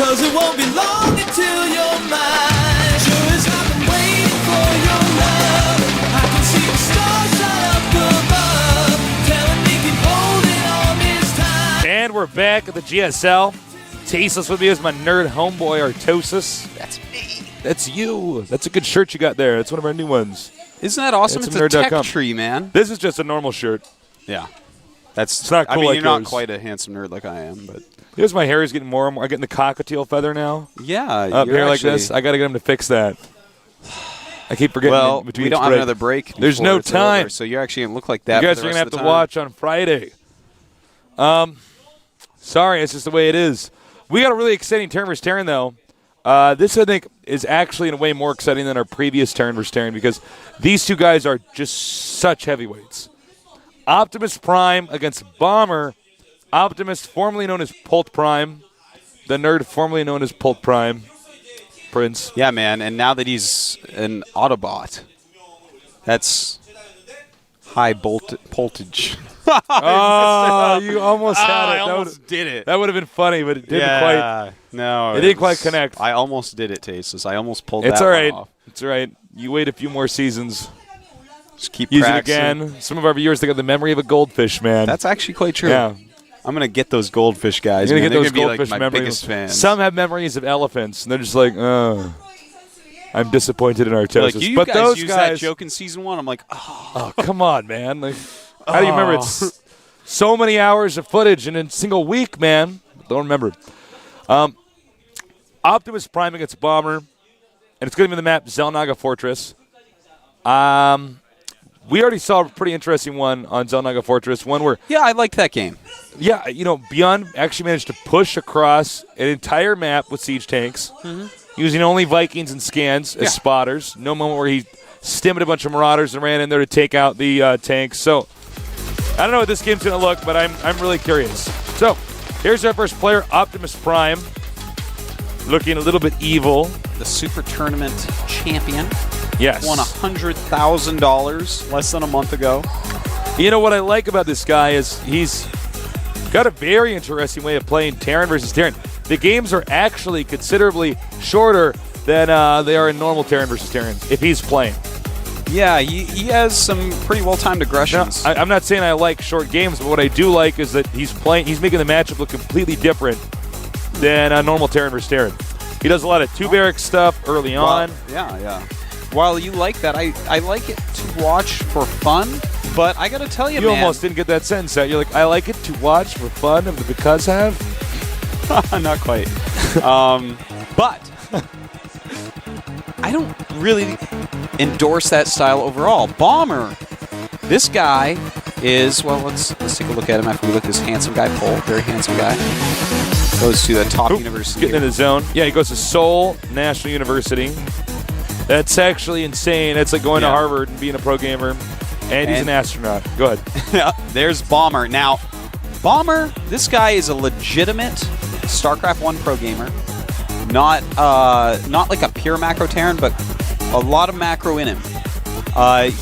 'cause it won't be long until you're mine. Sure as I've been waiting for your love, I can see the stars light up above, telling me keep holding on this time. And we're back at the GSL. Tasteless with me is my nerd homeboy, Ro16. That's me. That's you. That's a good shirt you got there. It's one of our new ones. Isn't that awesome? It's It's a tech nerd.com. tree, man. This is just a normal shirt. Yeah. It's not cool I mean, like you're not yours. quite a handsome nerd like I am, but Here's my hair is getting more and more. I'm getting the cockatiel feather now. yeah. Up you're here like actually- this. I got to get him to fix that. I keep forgetting Well, in between we don't each have break. another break. There's before no it's time. over, so you're actually going to look like that You guys for are the going to have rest to of the watch on Friday. Sorry, it's just the way it is. We got a really exciting Terran vs. Terran, though. This, I think, is actually in a way more exciting than our previous Terran vs. Terran because these two guys are just such heavyweights. Optimus Prime against Bomber. Optimus, formerly known as Polt Prime. The nerd formerly known as Polt Prime. Prince. Yeah, man. And now that he's an Autobot, that's high voltage. Oh, you almost had it. I That almost would- did it. That would have been funny, but it didn't quite. No, It didn't quite connect. I almost did it, Tasteless. I almost pulled It's that all one right. off. It's all right. You wait a few more seasons. Just keep Use it practicing. again. Some of our viewers think of the memory of a goldfish, man. That's actually quite true. yeah. I'm gonna get those goldfish guys. You're gonna man. get those They're gonna goldfish be like my memories. biggest fans. Some have memories of elephants, and they're just like, I'm disappointed in our like toast. you But guys those used guys, that joke in season 1. I'm like, oh, oh, come on, man. Like, how do you remember? It's so many hours of footage in a single week, man. Don't remember. Optimus Prime against Bomber, and it's going to be the map Zelnaga Fortress. We already saw a pretty interesting one on Zelnaga Fortress, one where, yeah, I liked that game. yeah, Beyond actually managed to push across an entire map with siege tanks, using only Vikings and scans as spotters. No moment where he stimmed a bunch of Marauders and ran in there to take out the tanks. So, I don't know what this game's going to look, but I'm really curious. So, here's our first player, Optimus Prime, looking a little bit evil. The Super Tournament champion Yes. won $100,000 less than a month ago. You know what I like about this guy is he's got a very interesting way of playing Terran versus Terran. The games are actually considerably shorter than they are in normal Terran versus Terran if he's playing. Yeah, he has some pretty well-timed Now, aggressions. I'm not saying I like short games, but what I do like is that he's making the matchup look completely different than a normal Terran versus Terran. He does a lot of two barrack stuff early on. Yeah. While you like that, I like it to watch for fun, but I got to tell you, You man. almost didn't get that sentence out. You're like, I like it to watch for fun of the because have. Not quite. But I don't really endorse that style overall. Bomber, this guy is, well, let's take a look at him after we look at this handsome guy, Polt, very handsome guy. Goes to a top university. Getting in the zone. Yeah, he goes to Seoul National University. That's actually insane. That's like going to Harvard and being a pro gamer. And he's an astronaut. Go ahead. There's Bomber. Now, Bomber, this guy is a legitimate StarCraft 1 pro gamer. Not like a pure macro Terran, but a lot of macro in him.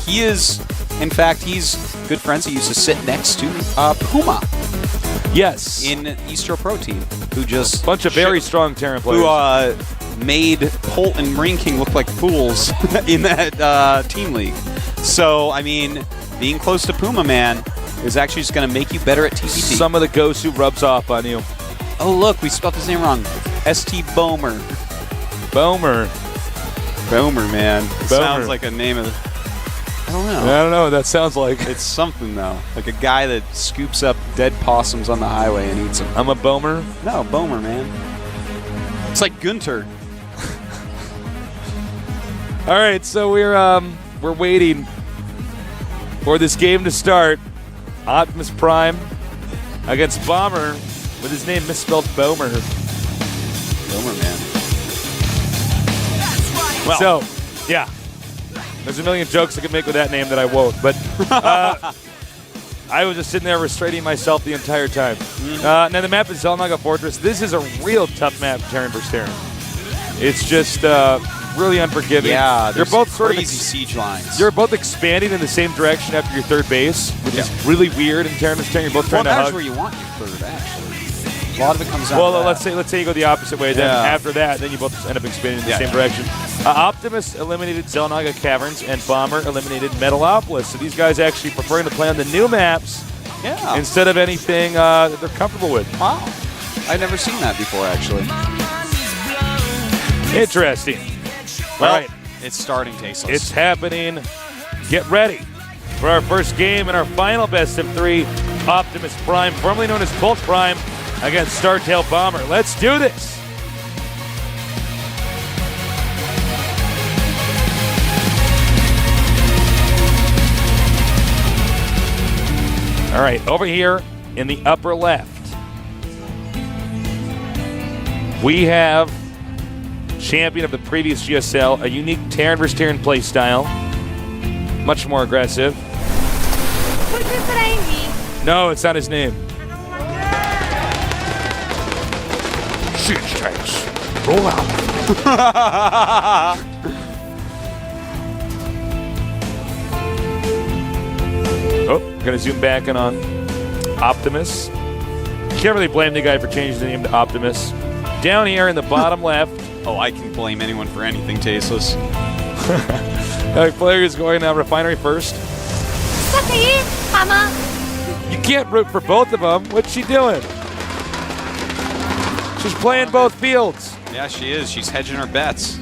He is, in fact, he's good friends. He used to sit next to Puma Yes. in Eastro Pro Team, who just Bunch of very strong Terran players. who made Polt and Marine King look like fools in that team league. So, I mean, being close to Puma, man, is actually just going to make you better at TPT. Some of the Gosu rubs off on you. Oh, look, we spelled his name wrong. ST Bomer. Bomer. Bomer, man. It Bomer. sounds like a name of... I don't know. I don't know what that sounds like. It's something, though. Like a guy that scoops up dead possums on the highway and eats them. I'm a Bomer. No, Bomer, man. It's like Gunter. All right, so we're waiting for this game to start. Optimus Prime against Bomber with his name misspelled Bomer. Bomer, man. Well, so, yeah. There's a million jokes I could make with that name that I won't, but I was just sitting there restraining myself the entire time. Now, the map is Zelnaga Fortress. This is a real tough map, Terran vs. Terran. It's just really unforgiving. Yeah, you're both sort of crazy siege lines. You're both expanding in the same direction after your third base, which is really weird in Terran vs. Terran. You're both trying to that's hug. where you want your third, actually. lot of it comes out. Well, of that. let's say you go the opposite way. Then Yeah. after that, then you both end up expanding in the Yeah, same yeah. direction. Optimus eliminated Zelnaga Caverns, and Bomber eliminated Metalopolis. So these guys actually preferring to play on the new maps Yeah. instead of anything that they're comfortable with. Wow. I've never seen that before, actually. Interesting. Well, All right, it's starting, Tasteless. it's happening. Get ready for our first game and our final best of 3. Optimus Prime, formerly known as Polt Prime, against Startail Bomber. Let's do this. All right, over here in the upper left, we have champion of the previous GSL, a unique Terran vs. Terran play style. Much more aggressive. Por que prende? No, it's not his name. Siege tanks, roll out. Oh, gonna zoom back in on Optimus. Can't really blame the guy for changing the name to Optimus. Down here in the bottom left, Oh, I can blame anyone for anything, Tasteless. player is going Refinery first. Só que aí, Mama. You can't root for both of them. What's she doing? She's playing both fields. Yeah, she is. She's hedging her bets.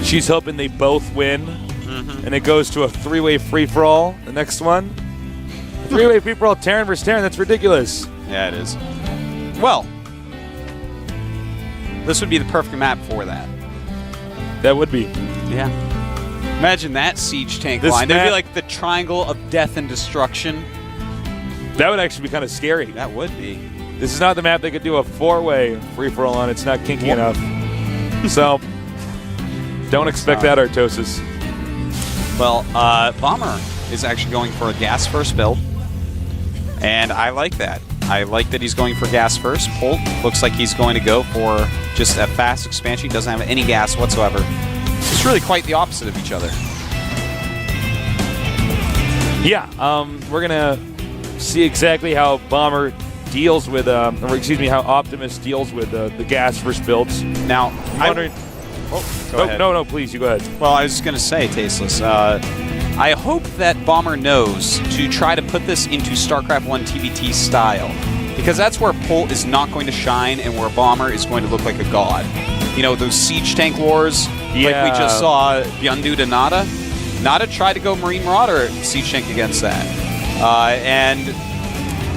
She's hoping they both win, and it goes to a 3-way free-for-all. The next one, 3-way free-for-all, Terran versus Terran. That's ridiculous. Yeah, it is. Well, this would be the perfect map for that. That would be. Yeah. Imagine that siege tank This line. There'd be map- like the triangle of death and destruction. That would actually be kind of scary. That would be. This is not the map they could do a 4-way free-for-all on. It's not kinky enough. So, don't expect that, Artosis. Well, Bomber is actually going for a gas first build, and I like that. I like that he's going for gas first. Polt looks like he's going to go for just a fast expansion. He doesn't have any gas whatsoever. It's really quite the opposite of each other. Yeah, we're gonna see exactly how Bomber deals with, or excuse me, how Optimus deals with the gas first builds. Now, I'm wondering. go ahead. No, please, you go ahead. Well, I was just going to say, Tasteless, I hope that Bomber knows to try to put this into StarCraft 1 TBT style, because that's where Polt is not going to shine and where Bomber is going to look like a god. You know, those siege tank wars, like we Yeah. just saw Byundu to Nada. Nada tried to go Marine Marauder siege tank against that. And,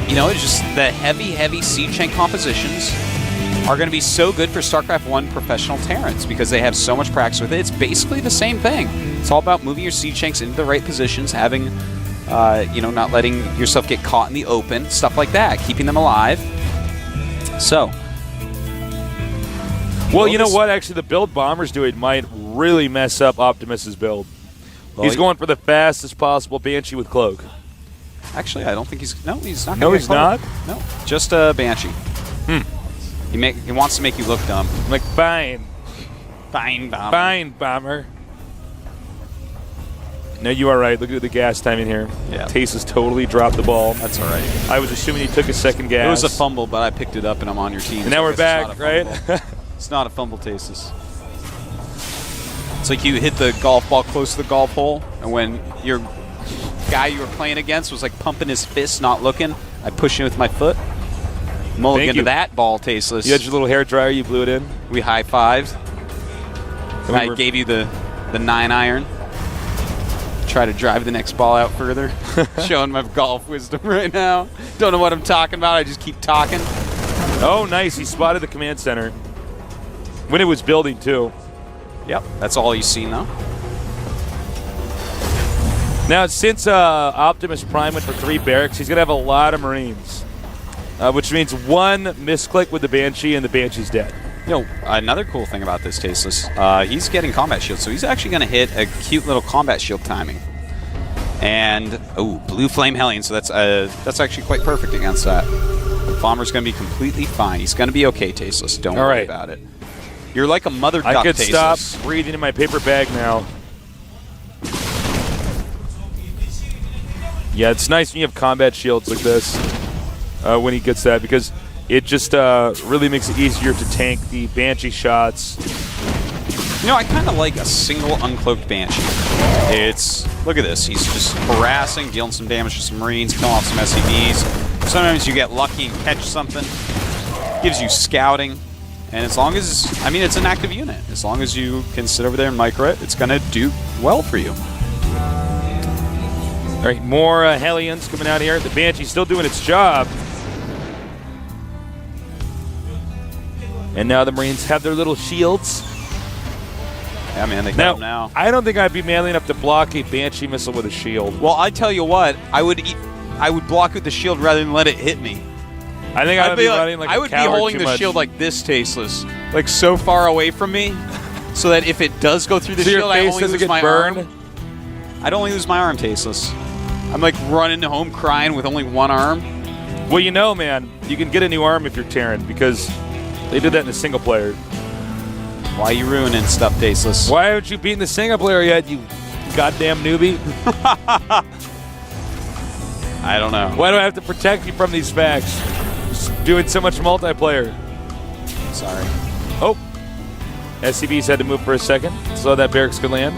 you know, it's just the heavy siege tank compositions are going to be so good for StarCraft 1 professional Terrans because they have so much practice with it. It's basically the same thing. It's all about moving your siege tanks into the right positions, having, you know, not letting yourself get caught in the open, stuff like that, keeping them alive. So. Well, you know what? Actually, the build Bomber's doing might really mess up Optimus's build. Well, He's going for the fastest possible Banshee with Cloak. Actually, I don't think he's. No, he's not. No, gonna he's get not? close. No, just a Banshee. He wants to make you look dumb. I'm like, fine, Fine, Bomber. fine, Bomber. No, you are right. Look at the gas timing here. Yeah. Tace has totally dropped the ball. That's all right. I was assuming he took a second gas. It was a fumble, but I picked it up and I'm on your team. And now so we're I guess it's back, not a right? fumble. It's not a fumble, Tasteless. It's like you hit the golf ball close to the golf hole, and when your guy you were playing against was like pumping his fist, not looking, I pushed him with my foot. Mulligan Thank to you. that ball, Tasteless. You had your little hair dryer. You blew it in. We high-fived. And I gave you the 9-iron. Try to drive the next ball out further. Showing my golf wisdom right now. Don't know what I'm talking about. I just keep talking. Oh, nice. He spotted the command center. When it was building, too. Yep. That's all you've seen, though. Now, since Optimus Prime went for 3 barracks, he's going to have a lot of Marines. Which means 1 misclick with the Banshee, and the Banshee's dead. You know, another cool thing about this, Tasteless, he's getting combat shield, so he's actually going to hit a cute little combat shield timing. And, oh, Blue Flame Hellion, so that's actually quite perfect against that. Bomber's going to be completely fine. He's going to be okay, Tasteless. Don't All worry right. about it. You're like a mother duck, I could Tasteless. stop breathing in my paper bag now. Yeah, it's nice when you have combat shields like this. when he gets that, because it just really makes it easier to tank the Banshee shots. You know, I kind of like a single uncloaked Banshee. Look at this. He's just harassing, dealing some damage to some Marines, killing off some SCVs. Sometimes you get lucky and catch something. Gives you scouting. And as long as, I mean, it's an active unit. As long as you can sit over there and micro it, it's going to do well for you. All right, more Hellions coming out here. The Banshee's still doing its job. And now the Marines have their little shields. Yeah, man, they got them now. I don't think I'd be manly enough to block a Banshee missile with a shield. Well, I tell you what, I would block with the shield rather than let it hit me. I think I'd be running like I a would be coward holding too the much. shield like this, Tasteless, like so far away from me, so that if it does go through the So your shield, I face only doesn't lose get my burned? arm. I'd only lose my arm, Tasteless. I'm like running home crying with only one arm. Well, you know, man, you can get a new arm if you're Terran, because they did that in the single player. Why are you ruining stuff, Tasteless? Why haven't you beaten the single player yet, you goddamn newbie? I don't know. Why do I have to protect you from these facts? Just doing so much multiplayer. Sorry. Oh. SCVs had to move for a second, so that barracks could land.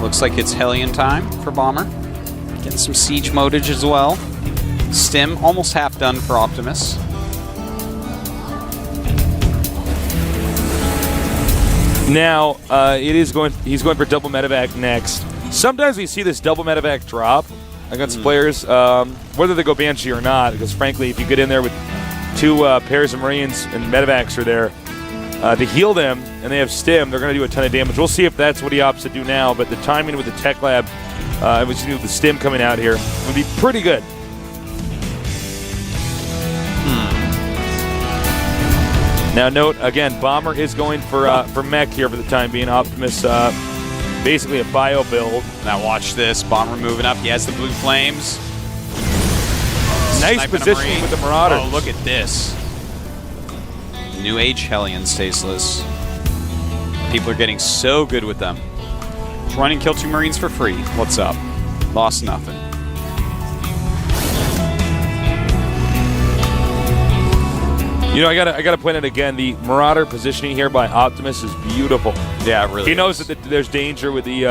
Looks like it's Hellion time for Bomber. Getting some siege modage as well. Stim almost half done for Optimus. Now, he's going for double medevac next. Sometimes we see this double medevac drop against players, whether they go Banshee or not, because frankly, if you get in there with two pairs of Marines and medevacs are there to heal them, and they have stim, they're going to do a ton of damage. We'll see if that's what he opts to do now, but the timing with the tech lab, with the stim coming out here, would be pretty good. Now note, again, Bomber is going for mech here for the time being. Optimus, basically a bio build. Now watch this. Bomber moving up. He has the blue flames. Nice Sniping a positioning Marine. with the Marauder. Oh, look at this. New Age Hellions, Tasteless. People are getting so good with them. Run and kill 2 Marines for free. What's up? Lost nothing. You know, I gotta point out again, the Marauder positioning here by Optimus is beautiful. Yeah, it really He knows that there's danger with the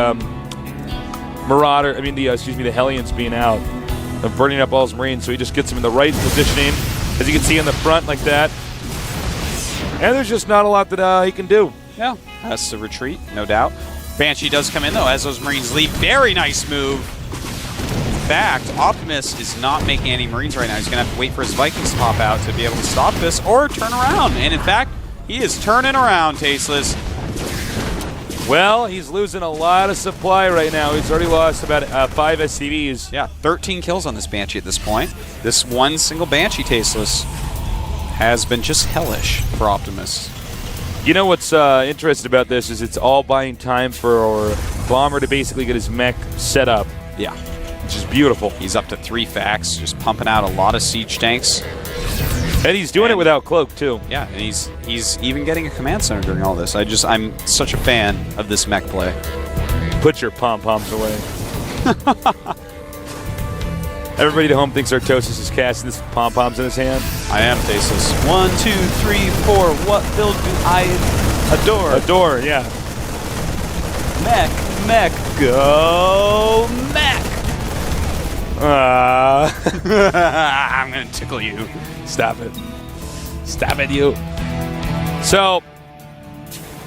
Marauder, the Hellions being out, of burning up all his Marines, so he just gets them in the right positioning, as you can see in the front like that. And there's just not a lot that he can do. Yeah, that's the retreat, no doubt. Banshee does come in, though, as those Marines leave. Very nice move. In fact, Optimus is not making any Marines right now. He's going to have to wait for his Vikings to pop out to be able to stop this or turn around. And in fact, he is turning around, Tasteless. Well, he's losing a lot of supply right now. He's already lost about 5 SCVs. Yeah, 13 kills on this Banshee at this point. This one single Banshee, Tasteless, has been just hellish for Optimus. You know what's interesting about this is it's all buying time for Bomber to basically get his mech set up. Yeah. Which is beautiful. He's up to 3 facts, just pumping out a lot of siege tanks. And he's doing it without cloak, too. Yeah, and he's even getting a command center during all this. I'm such a fan of this mech play. Put your pom-poms away. Everybody at home thinks Artosis is casting this pom-poms in his hand. I am, Tasteless. 1, 2, 3, 4. What build do I adore? Adore, yeah. Mech, go, mech! I'm gonna tickle you. Stop it. Stop it, you. So,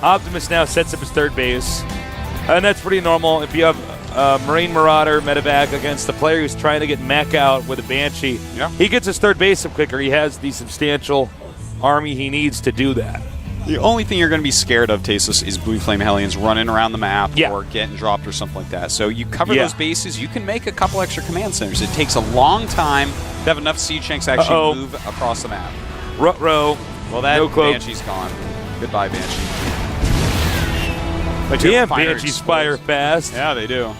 Optimus now sets up his third base. And that's pretty normal. If you have Marine Marauder medevac against the player who's trying to get mech out with a Banshee, Yeah. he gets his third base up quicker. He has the substantial army he needs to do that. The only thing you're going to be scared of, Tasteless, is Blue Flame Hellions running around the map Yeah. or getting dropped or something like that. So you cover Yeah. those bases, you can make a couple extra command centers. It takes a long time to have enough siege tanks to actually move across the map. Ruh-roh. Well, that No cloak. Banshee's gone. Goodbye, Banshee. Like Damn, Banshees fire fast. Yeah, they do.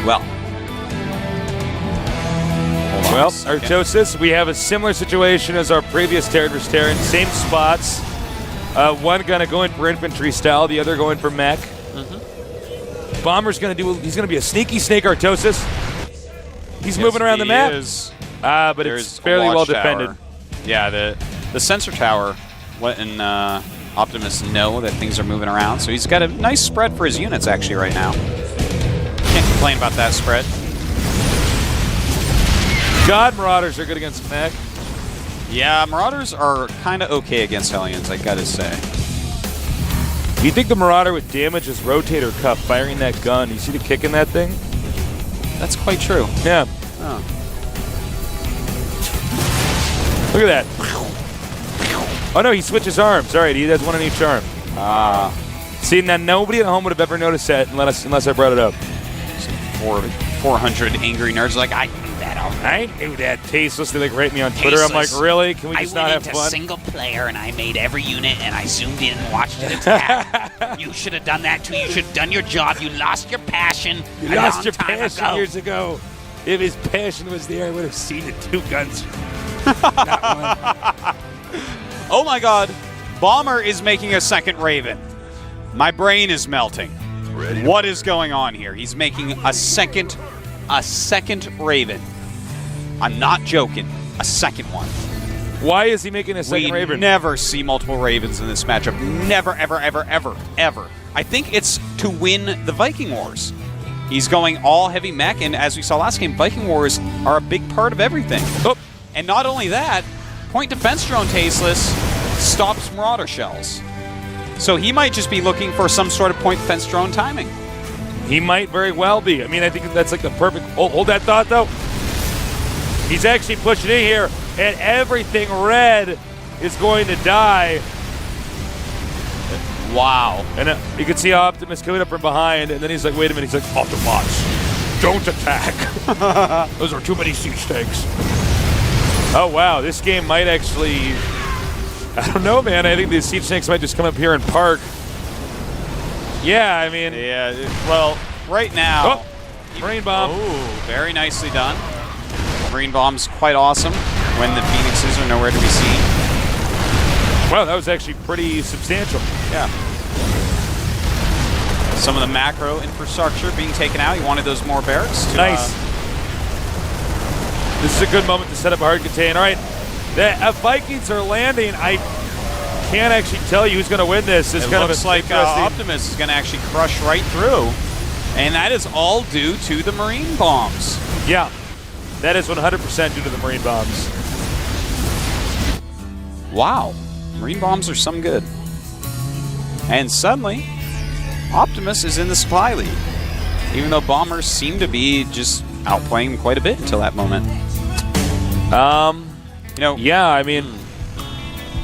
Well. Well, Artosis, we have a similar situation as our previous Terran vs. Terran. Same spots. One gonna go in for infantry style, the other going for mech. Bomber's gonna he's gonna be a sneaky snake Artosis. He's moving around the map. But There's it's fairly a well watch defended. tower. Yeah, the sensor tower letting Optimus know that things are moving around. So he's got a nice spread for his units actually right now. Can't complain about that spread. God, Marauders are good against mech. Yeah, Marauders are kind of okay against Hellions, I gotta say. You think the Marauder would damage his rotator cuff firing that gun? You see the kick in that thing? That's quite true. Yeah. Oh. Look at that. Oh no, he switches arms. All right, he has one on each arm. See, now nobody at home would have ever noticed that unless I brought it up. 400 angry nerds like, I knew that already. I knew that. Tasteless. They like rate me on Twitter. I'm like, really? Can we just not have I went fun? into single player and I made every unit and I zoomed in and watched it attack. You should have done that too. You should have done your job. You lost your passion. You lost your passion years ago. If his passion was there, I would have seen the 2 guns. Not one. Oh my god, Bomber is making a second Raven. My brain is melting. What is going on here? He's making a second Raven. I'm not joking. A second one. Why is he making a second We Raven? never see multiple Ravens in this matchup. Never, ever, ever, ever, ever. I think it's to win the Viking Wars. He's going all heavy mech, and as we saw last game, Viking Wars are a big part of everything. Oh. And not only that, point defense drone Tasteless stops Marauder shells. So he might just be looking for some sort of point defense drone timing. He might very well be. I mean, I think that's like the perfect... Hold that thought, though. He's actually pushing in here, and everything red is going to die. Wow. And you can see Optimus coming up from behind, and then he's like, wait a minute. He's like, Optimus, don't attack. Those are too many siege tanks. Oh, wow. This game might actually... I don't know, man. I think the siege tanks might just come up here and park. Yeah, I mean... Yeah, well, right now... Oh, Marine Bomb. Oh, very nicely done. Marine Bomb's quite awesome when the Phoenixes are nowhere to be seen. Wow, that was actually pretty substantial. Yeah. Some of the macro infrastructure being taken out. He wanted those more barracks. To, Nice. This is a good moment to set up a hard contain. All right, the Vikings are landing. I can't actually tell you who's going to win this. It's it kind looks of like Optimus is going to actually crush right through. And that is all due to the Marine Bombs. Yeah, that is 100% due to the Marine Bombs. Wow. Marine Bombs are some good. And suddenly, Optimus is in the supply lead. Even though Bombers seem to be just outplaying him quite a bit until that moment. You know, Yeah, I mean,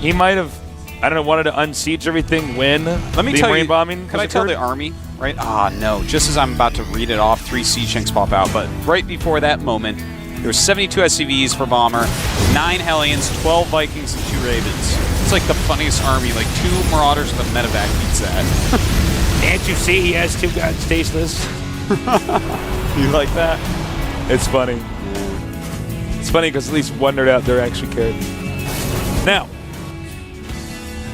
he might have, I don't know, wanted to unsiege everything, win let me the tell Marine you, bombing. Can I tell the army, right? Ah, no. Just as I'm about to read it off, 3 siege tanks pop out. But right before that moment, there were 72 SCVs for Bomber, 9 Hellions, 12 Vikings, and 2 Ravens. It's like the funniest army. Like 2 Marauders with a medevac beats that. Can't you see he has 2 guns, Tasteless? You like that? It's funny. It's funny because at least one nerd out there actually cared. Now,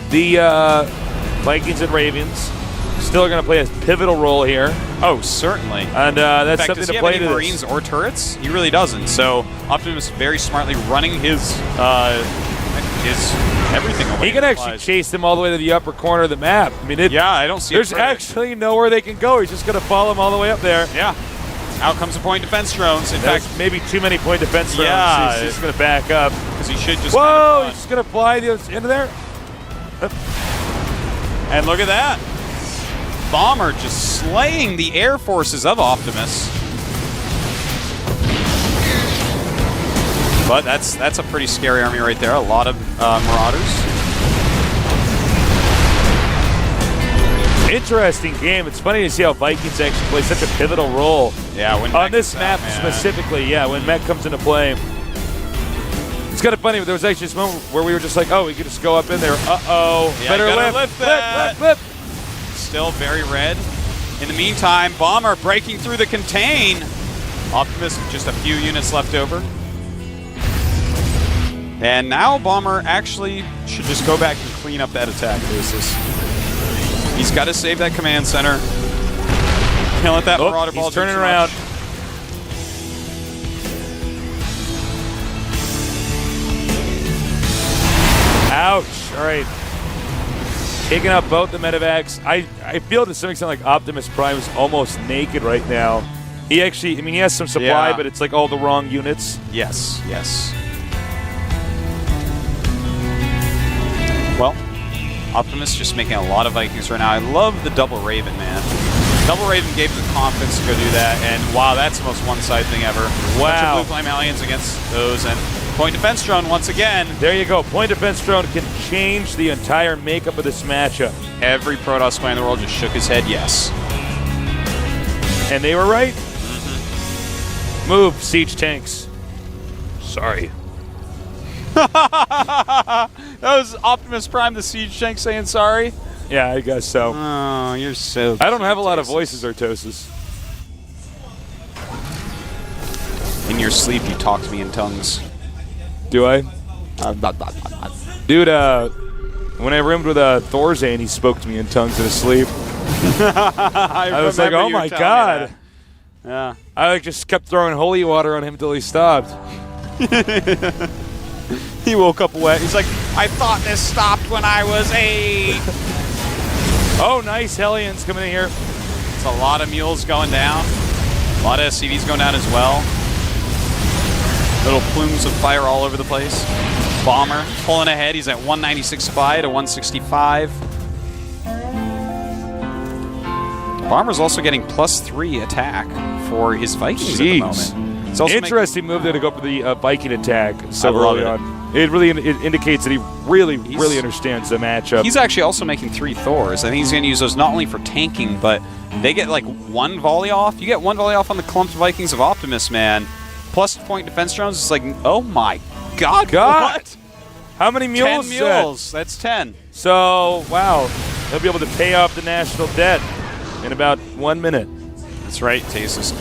the Vikings and Ravens still are going to play a pivotal role here. Oh, certainly. And that's In fact, something does he to have play any to Marines or turrets? He really doesn't. So Optimus very smartly running his everything away. He can actually chase them all the way to the upper corner of the map. I mean, Yeah, I don't see. there's actually nowhere they can go. He's just going to follow them all the way up there. Yeah. Out comes the point defense drones. In There's fact, maybe too many point defense drones. Yeah. He's just going to back up. because he should just. Whoa! Kind He's just going to fly the into there. and look at that. Bomber just slaying the air forces of Optimus. But that's a pretty scary army right there. A lot of Marauders. Interesting game. It's funny to see how Vikings actually play such a pivotal role. Yeah, when On Mech this is map out, man. specifically, yeah, when Mech comes into play. It's kind of funny, there was actually this moment where we were just like, oh, we could just go up in there. Uh-oh. Yeah, Better gotta lift, lift that. lift. Still very red. In the meantime, Bomber breaking through the contain. Optimus with just a few units left over. And now Bomber actually should just go back and clean up that attack basis. He's got to save that command center. Can't let that Marauder Ball he's turning do too around. much. Ouch. All right. Taking out both the medevacs. I feel to some extent like Optimus Prime is almost naked right now. He actually, I mean, he has some supply, Yeah. but it's like all the wrong units. Yes, yes. Well, Optimus just making a lot of Vikings right now. I love the double Raven, man. Double Raven gave the confidence to go do that, and wow, that's the most one-side thing ever. Wow. Bunch of Blue Flame Aliens against those, and Point Defense Drone once again. There you go. Point Defense Drone can change the entire makeup of this matchup. Every Protoss player in the world just shook his head yes. And they were right. Move, siege tanks. Sorry. That was Optimus Prime, the Siege Tank, saying sorry. Yeah, I guess so. Oh, you're so I don't have a lot of cute, voices, Artosis. In your sleep, you talk to me in tongues. Do I? Dude, when I roomed with Thorzane, he spoke to me in tongues in his sleep. I was like, oh my god. Yeah. I like just kept throwing holy water on him until he stopped. He woke up wet. He's like, I thought this stopped when I was 8. Oh, nice. Hellions coming in here. It's a lot of mules going down. A lot of SCVs going down as well. Little plumes of fire all over the place. Bomber pulling ahead. He's at 196 spy to 165. Bomber's also getting +3 attack for his Vikings at the moment. He's also Interesting move there to go for the Viking attack so I love early it. on. It really indicates that he really understands the matchup. He's actually also making 3 Thors. I think he's going to use those not only for tanking, but they get like 1 volley off. You get 1 volley off on the clumped Vikings of Optimus, man. Plus point defense drones. It's like, oh my god. What? How many mules? 10 mules. That's 10. So, wow. He'll be able to pay off the national debt in about 1 minute. That's right, Tasis.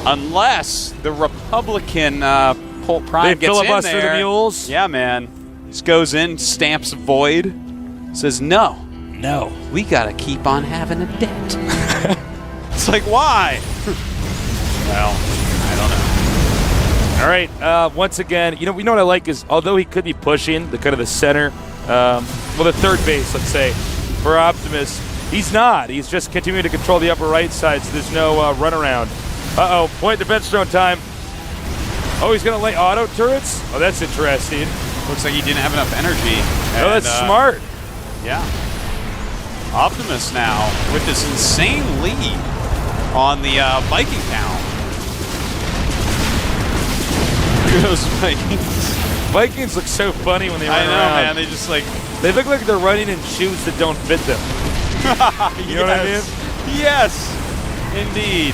Unless the Republican Polt Prime They gets in filibuster there. the mules? Yeah, man. Just goes in, stamps void, says, no, we gotta keep on having a debt. It's like, why? Well, I don't know. All right. Once again, you know what I like is, although he could be pushing the kind of the center, well, the third base, let's say, for Optimus, he's not. He's just continuing to control the upper right side, so there's no runaround. Uh-oh, point defense drone time. Oh, he's going to lay auto turrets? Oh, that's interesting. Looks like he didn't have enough energy. Oh, that's smart. Yeah. Optimus now with this insane lead on the Viking count. Look at those Vikings. Vikings look so funny when they run I know, around. man. They just like... They look like they're running in shoes that don't fit them. You know what I mean? Yes, indeed.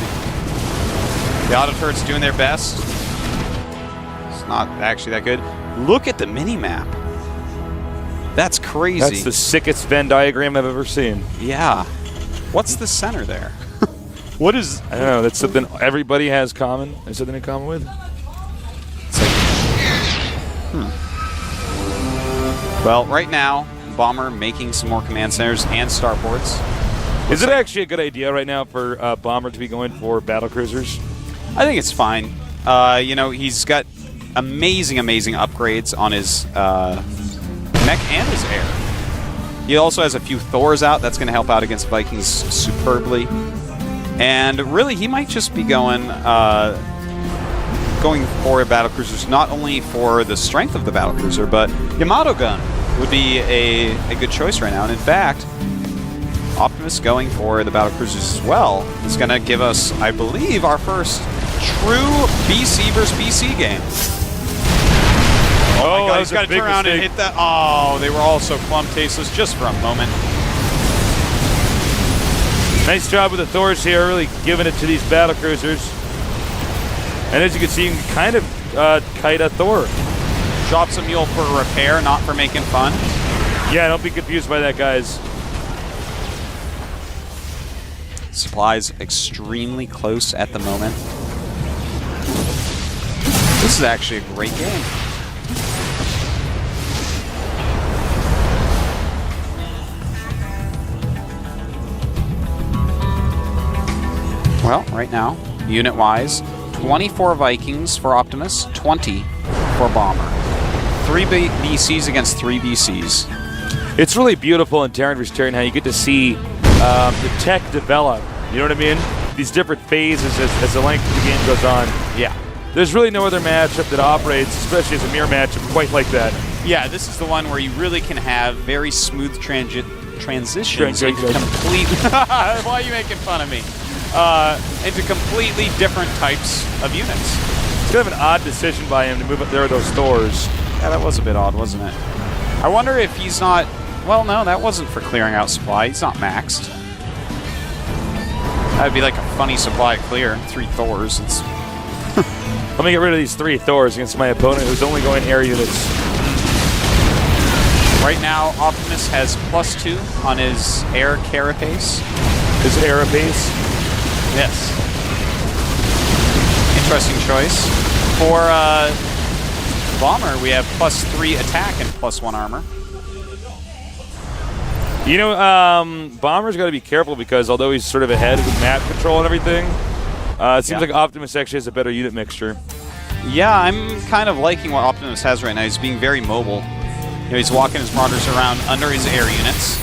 The auto turrets doing their best. It's not actually that good. Look at the mini-map. That's crazy. That's the sickest Venn diagram I've ever seen. Yeah. What's the center there? What is... I don't know. That's something everybody has common. There's something in common with. It's like... Well, right now, Bomber making some more command centers and starports. Is it actually a good idea right now for Bomber to be going for battle cruisers? I think it's fine. You know, he's got amazing upgrades on his mech and his air. He also has a few Thors out. That's going to help out against Vikings superbly. And really, he might just be going for battle cruisers, not only for the strength of the battle cruiser, but Yamato gun would be a good choice right now. And in fact, Optimus going for the battle cruisers as well is going to give us, I believe, our first true BC versus BC game. Oh my god, he's got to turn around and hit that. Oh, they were all so plumb tasteless just for a moment. Nice job with the Thors here, really giving it to these battle cruisers. And as you can see, you can kind of kite a Thor. Drops a mule for repair, not for making fun. Yeah, don't be confused by that, guys. Supplies extremely close at the moment. This is actually a great game. Well, right now, unit-wise, 24 Vikings for Optimus, 20 for Bomber. 3 BCs against 3 BCs. It's really beautiful in Terran vs. Terran how you get to see the tech develop. You know what I mean? These different phases as the length of the game goes on. Yeah. There's really no other matchup that operates, especially as a mirror matchup, quite like that. Yeah, this is the one where you really can have very smooth transitions into Transition. complete. Why are you making fun of me? Into completely different types of units. It's kind of an odd decision by him to move up there with those Thors. Yeah, that was a bit odd, wasn't it? I wonder if he's not. Well, no, that wasn't for clearing out supply. He's not maxed. That'd be like a funny supply clear. 3 Thors. It's Let me get rid of these 3 Thors against my opponent who's only going air units. right now. Optimus has +2 on his air carapace. His aeropace. Yes. Interesting choice. For Bomber, we have +3 attack and +1 armor. You know, Bomber's got to be careful because although he's sort of ahead with map control and everything, it seems like Optimus actually has a better unit mixture. Yeah, I'm kind of liking what Optimus has right now. He's being very mobile. You know, he's walking his Marauders around under his air units.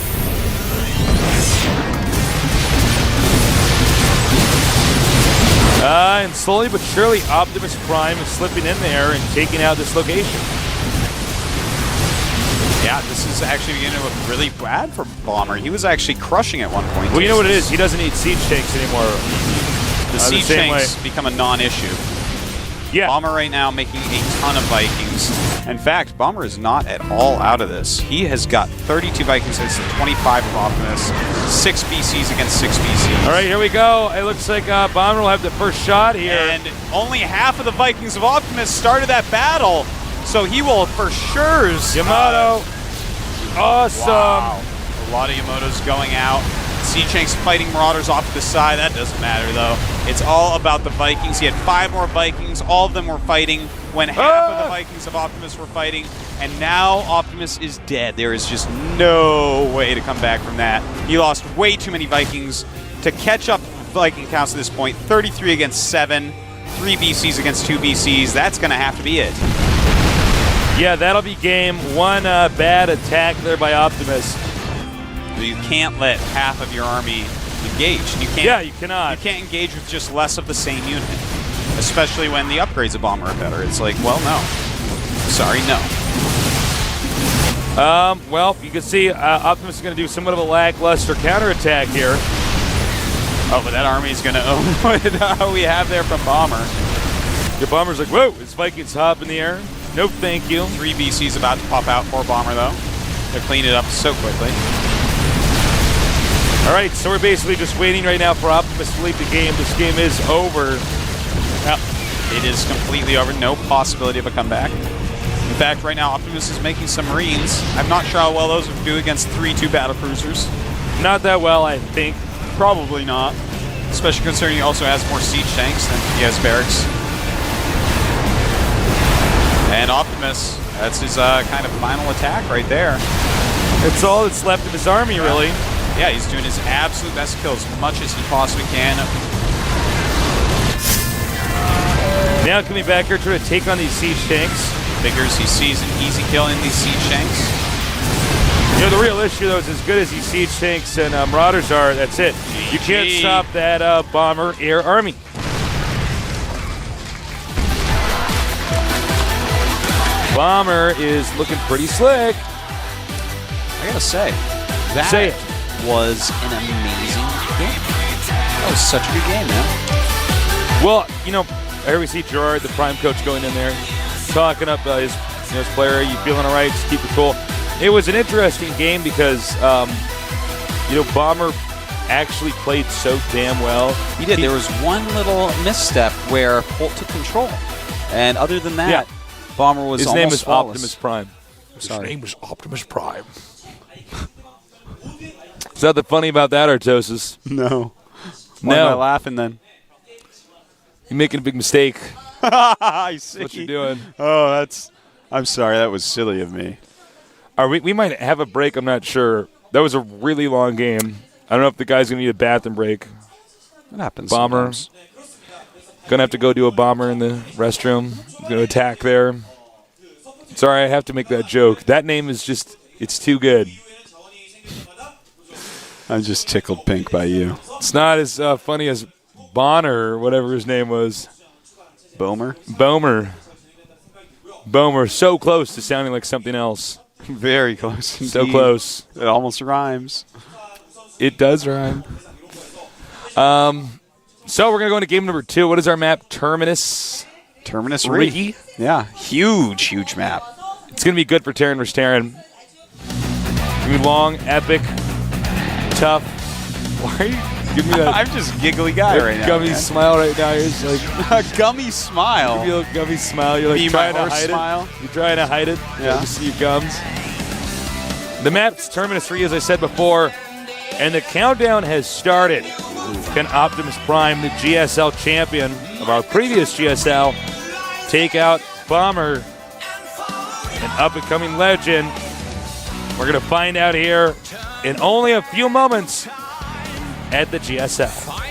And slowly but surely, Optimus Prime is slipping in there and taking out this location. Yeah, this is actually going to look really bad for Bomber. He was actually crushing at one point. Well, you know what it is? He doesn't need siege tanks anymore. The siege tanks become a non-issue. Yeah. Bomber right now making a ton of Vikings. In fact, Bomber is not at all out of this. He has got 32 Vikings against the 25 of Optimus, 6 BCs against 6 BCs. All right, here we go. It looks like Bomber will have the first shot here. And only half of the Vikings of Optimus started that battle, so he will for sure. Yamato. Awesome. Wow. A lot of Yamatos going out. Siege tanks fighting Marauders off to the side. That doesn't matter, though. It's all about the Vikings. He had 5 more Vikings. All of them were fighting when half of the Vikings of Optimus were fighting. And now Optimus is dead. There is just no way to come back from that. He lost way too many Vikings to catch up Viking counts at this point. 33 against 7. 3 BCs against 2 BCs. That's going to have to be it. Yeah, that'll be game 1. Bad attack there by Optimus. You can't let half of your army engage. You can't. Yeah, you cannot. You can't engage with just less of the same unit, especially when the upgrades of Bomber are better. It's like, well, no. Sorry, no. Well, you can see Optimus is going to do somewhat of a lackluster counterattack here. Oh, but that army is going to own what we have there from Bomber. Your Bomber's like, whoa, his Vikings hop in the air. No, thank you. 3 BCs about to pop out for Bomber, though. They're cleaning it up so quickly. All right, so we're basically just waiting right now for Optimus to leave the game. This game is over. Yep. It is completely over. No possibility of a comeback. In fact, right now, Optimus is making some Marines. I'm not sure how well those would do against 3-2 battlecruisers. Not that well, I think. Probably not. Especially considering he also has more siege tanks than he has barracks. And Optimus, that's his kind of final attack right there. It's all that's left of his army, really. Yeah, he's doing his absolute best to kill as much as he possibly can. Now coming back here trying to take on these siege tanks. Figures he sees an easy kill in these siege tanks. You know, the real issue, though, is as good as these siege tanks and Marauders are, that's it. You can't stop that Bomber air army. Bomber is looking pretty slick. I gotta say, that Say it. was an amazing game. That was such a good game, man. Well, you know, here we see Gerard, the Prime coach, going in there, talking up his player. You feeling all right? Just keep it cool. It was an interesting game because, you know, Bomber actually played so damn well. He did. There was one little misstep where Polt took control. And other than that, Bomber was his almost name is flawless. Optimus Prime. Sorry. His name is Optimus Prime. Is that the funny about that, Artosis? No. Why am I laughing then? You're making a big mistake. I see. What you're doing. Oh, I'm sorry. That was silly of me. We might have a break. I'm not sure. That was a really long game. I don't know if the guy's going to need a bathroom break. It happens. Bomber. sometimes. Gonna have to go do a bomber in the restroom. Gonna attack there. Sorry, I have to make that joke. That name is just, it's too good. I'm just tickled pink by you. It's not as funny as Bonner or whatever his name was. Bomer. Bomer. So close to sounding like something else. Very close. So indeed. close. It almost rhymes. It does rhyme. So we're going to go into game number 2. What is our map? Terminus. Terminus Rigi. Rigi. Yeah, huge map. It's going to be good for Terran vs. Terran. It's going to be long, epic, tough. Why are you giving me that I'm just a giggly guy right now. gummy man. smile right now? You're just like, A gummy smile. give me a little gummy smile. You're like Be my trying to horse hide smile? it. You're trying to hide it. Yeah. You see your gums. The map's Terminus 3, as I said before, and the countdown has started. Can Optimus Prime, the GSL champion of our previous GSL, take out Bomber, an up-and-coming legend? We're going to find out here in only a few moments at the GSL.